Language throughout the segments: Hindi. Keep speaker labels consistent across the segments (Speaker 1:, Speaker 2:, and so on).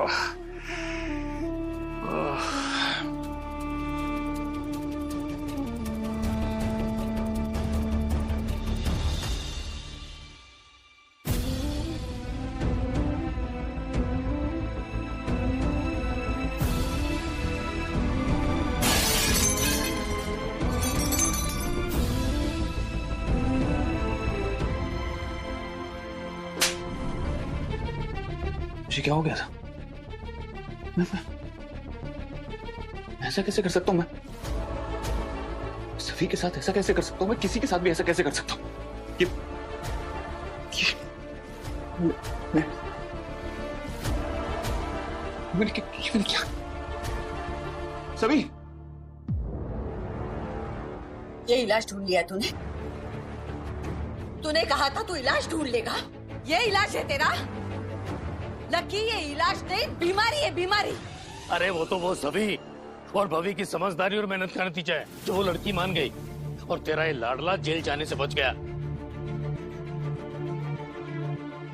Speaker 1: मुझे क्या हो गया था? मैं ऐसा कैसे कर सकता हूँ? मैं सभी के साथ ऐसा कैसे कर सकता हूँ? मैं किसी के साथ भी ऐसा कैसे कर सकता हूँ? मैंने क्या? सभी,
Speaker 2: ये इलाज ढूंढ लिया तूने? तूने कहा था तू इलाज ढूंढ लेगा। ये इलाज है तेरा? लकी, ये इलाज नहीं, बीमारी है, बीमारी।
Speaker 3: अरे वो तो वो सभी और भवी की समझदारी और मेहनत का नतीजा है जो वो लड़की मान गई और तेरा ये लाडला जेल जाने से बच गया।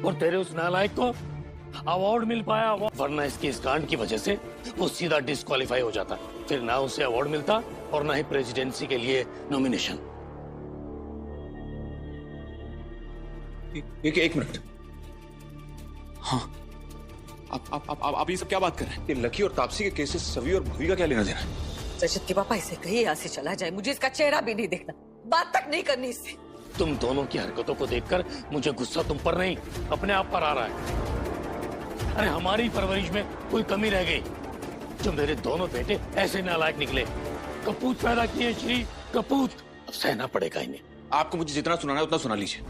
Speaker 3: और तेरे उस नालायक को अवार्ड मिल पाया, वरना इसकी इस कांड की वजह से वो सीधा डिस्क्वालीफाई हो जाता। फिर ना उसे अवार्ड मिलता और ना ही प्रेसिडेंसी के लिए नॉमिनेशन।
Speaker 1: एक मिनट। हाँ, आप ये सब क्या बात कर रहे हैं? ये लकी और तापसी के केसेस सभी और भवी का क्या लेना देना है?
Speaker 2: रजत के पापा, इसे कहीं यहाँ से चला जाए, मुझे इसका चेहरा भी नहीं देखना, बात तक नहीं करनी इससे।
Speaker 3: तुम दोनों की हरकतों को देखकर मुझे गुस्सा तुम पर नहीं, अपने आप पर आ रहा है। अरे हमारी परवरिश में कोई कमी रह गई जो मेरे दोनों बेटे ऐसे नालायक निकले? कपूत पैदा किए श्री कपूत, अब सहना पड़ेगा इन्हें।
Speaker 1: आपको मुझे जितना सुनाना है उतना सुना लीजिए।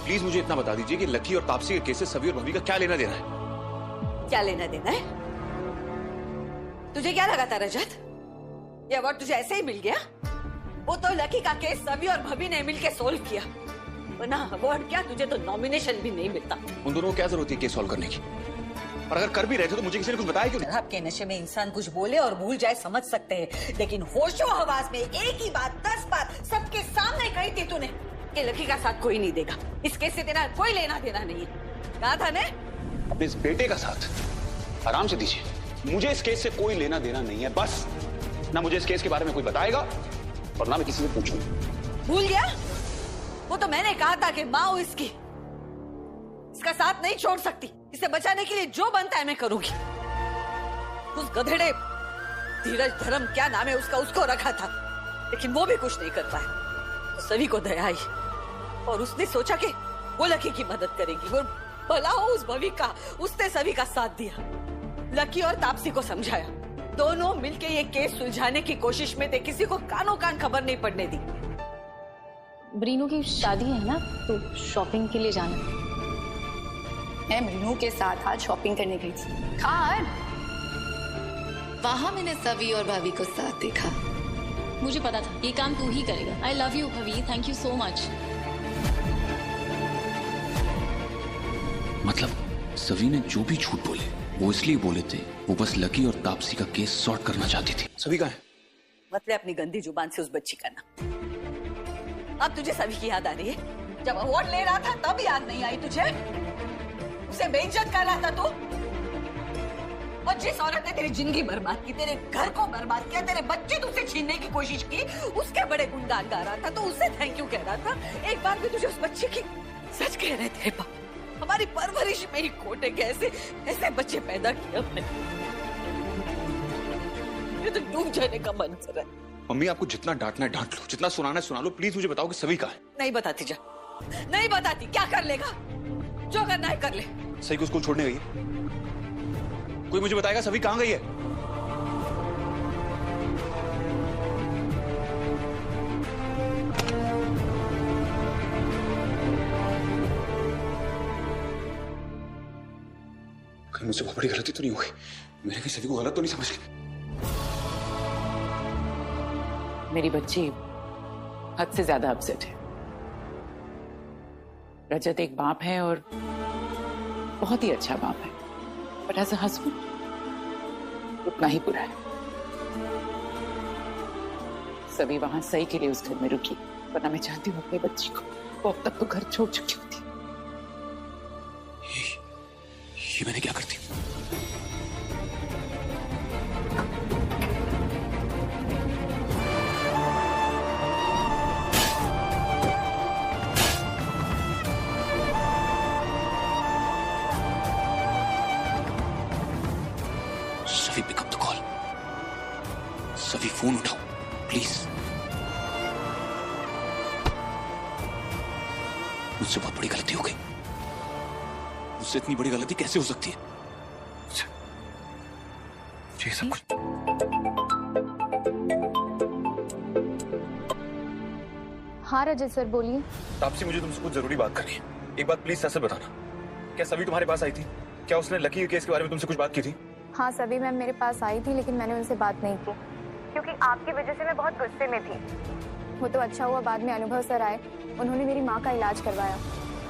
Speaker 1: प्लीज मुझे इतना बता दीजिए कि लकी और तापसी के केसेस सभी और भवी का क्या लेना देना है?
Speaker 2: क्या लेना देना है? तुझे क्या लगा था रजत, ये अवार्ड तुझे ऐसे ही मिल गया? वो तो लकी का केस सभी और भभी ने मिलके सोल्व किया, वरना अवार्ड क्या, तुझे तो नॉमिनेशन भी नहीं मिलता।
Speaker 1: उन दोनों को क्या जरूरत है केस सॉल्व करने की? और अगर कर भी रहे थे तो मुझे किसी ने कुछ बताया क्यों नहीं?
Speaker 2: शराब के नशे में इंसान कुछ बोले और भूल जाए समझ सकते हैं, लेकिन होशो हवास में एक ही बात 10 बार सबके सामने कही थी तूने कि लकी का साथ कोई नहीं देगा, इस केस से तेरा कोई लेना देना नहीं है। कहा था ने?
Speaker 1: अपने इस बेटे का साथ आराम से दीजिए, मुझे इस केस से कोई लेना देना नहीं है। बस ना मुझे इस केस के बारे में कोई बताएगा और ना मैं किसी से पूछूंगा।
Speaker 2: भूल गया? वो तो मैंने कहा था कि माँ हो इसकी, इसका साथ नहीं छोड़ सकती, इसे बचाने के लिए जो बनता है मैं करूंगी। उस गधेड़े धीरज धर्म क्या नाम है उसका, उसको रखा था, लेकिन वो भी कुछ नहीं कर पाया। तो सभी को दया आई और उसने सोचा कि वो लकी की मदद करेगी, वो भला हो उस भवी का, उसने सभी का साथ दिया। लकी और तापसी को समझाया, दोनों मिलके ये केस सुलझाने की कोशिश में थे, किसी को कानों कान खबर नहीं पड़ने दी।
Speaker 4: ब्रीनू की शादी है ना, तो शॉपिंग के लिए जाना।
Speaker 5: मैं ब्रीनू के साथ आज शॉपिंग करने गई थी।
Speaker 4: कार
Speaker 5: वहां मैंने सभी और भाभी को साथ देखा।
Speaker 4: मुझे पता था ये काम तू ही करेगा। I love you भवी, thank you so much.
Speaker 1: मतलब सभी ने जो भी झूठ बोले वो इसलिए बोले थे, वो बस लकी और तापसी का केस सॉर्ट करना चाहती थी। सभी का है
Speaker 2: मतलब अपनी गंदी जुबान से उस बच्ची का नाम। अब तुझे सभी की याद आ रही है? जब अवार्ड ले रहा था तब याद नहीं आई तुझे? उसे बेइज्जत कर रहा था तू? और जिस औरत ने तेरी जिंदगी बर्बाद की, तेरे घर को बर्बाद किया, तेरे बच्चे तुझसे छीनने की कोशिश की, उसके बड़े गुणगान गा रहा था, तो उससे थैंक यू कह रहा था। एक बार भी तुझे उस बच्चे की सच कह रहे थे बाप, हमारी परवरिश में ही खोटे कैसे ऐसे बच्चे पैदा किए हमने। मुझे तो डूब जाने का मन कर रहा है।
Speaker 1: मम्मी, आपको जितना डांटना है डांट लो, जितना सुनाना है सुना लो, प्लीज मुझे बताओ कि सभी का है।
Speaker 2: नहीं बताती जा, नहीं बताती। क्या कर लेगा? जो करना है कर ले।
Speaker 1: सही को स्कूल छोड़ने गई है? कोई मुझे बताएगा सभी कहाँ गई है? कहीं मुझसे बहुत बड़ी गलती तो नहीं हो गई? मैंने कहीं सभी को गलत तो नहीं समझ लिया?
Speaker 6: मेरी बच्ची हद से ज्यादा अपसेट है। रजत एक बाप है और बहुत ही अच्छा बाप है, बट एज अ हस्बैंड उतना ही बुरा है। सभी वहां सही के लिए उस घर में रुकी, वरना मैं चाहती हूँ अपने बच्ची को, वो अब तक तो घर छोड़ चुकी होती।
Speaker 1: ये मैंने क्या कर दी? सभी पिकअप द कॉल। सभी फोन उठाओ प्लीज। मुझसे बहुत बड़ी गलती हो गई। मुझसे इतनी बड़ी गलती कैसे हो सकती है? मुझे सब कुछ
Speaker 4: हाँ रजत सर बोलिए।
Speaker 7: तापसी, मुझे तुमसे कुछ जरूरी बात करनी है। एक बात प्लीज सच से बताना, क्या सभी तुम्हारे पास आई थी? क्या उसने लकी के केस के बारे में तुमसे कुछ बात की थी?
Speaker 8: हाँ सभी मैम मेरे पास आई थी, लेकिन मैंने उनसे बात नहीं की क्योंकि आपकी वजह से मैं बहुत गुस्से में थी। वो तो अच्छा हुआ बाद में अनुभव सर आए, उन्होंने मेरी माँ का इलाज करवाया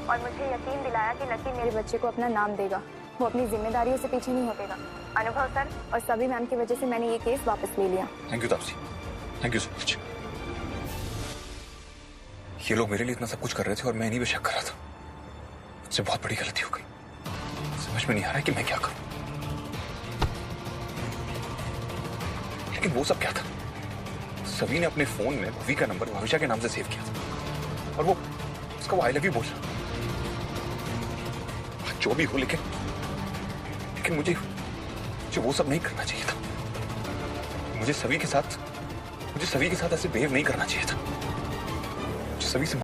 Speaker 8: और मुझे यकीन दिलाया कि लकी मेरे बच्चे को अपना नाम देगा, वो अपनी जिम्मेदारियों से पीछे नहीं हटेगा। अनुभव सर और सभी मैम की वजह से मैंने ये केस वापस ले लिया।
Speaker 7: Thank you Taapsee, thank you so much. ये लोग मेरे लिए इतना सब कुछ कर रहे थे और मैं इन्हीं पे शक कर रहा था। मुझसे बहुत बड़ी गलती हो गई। समझ में नहीं आ रहा है कि मैं क्या करूं। लेकिन वो सब क्या था? सभी ने अपने फोन में भवी का नंबर भविष्य के नाम से सेव किया था और वो उसका वो आई लव यू बोला। जो भी हो, लेकिन मुझे वो सब नहीं करना चाहिए था। मुझे सभी के साथ ऐसे बिहेव नहीं करना चाहिए था। मुझे सभी से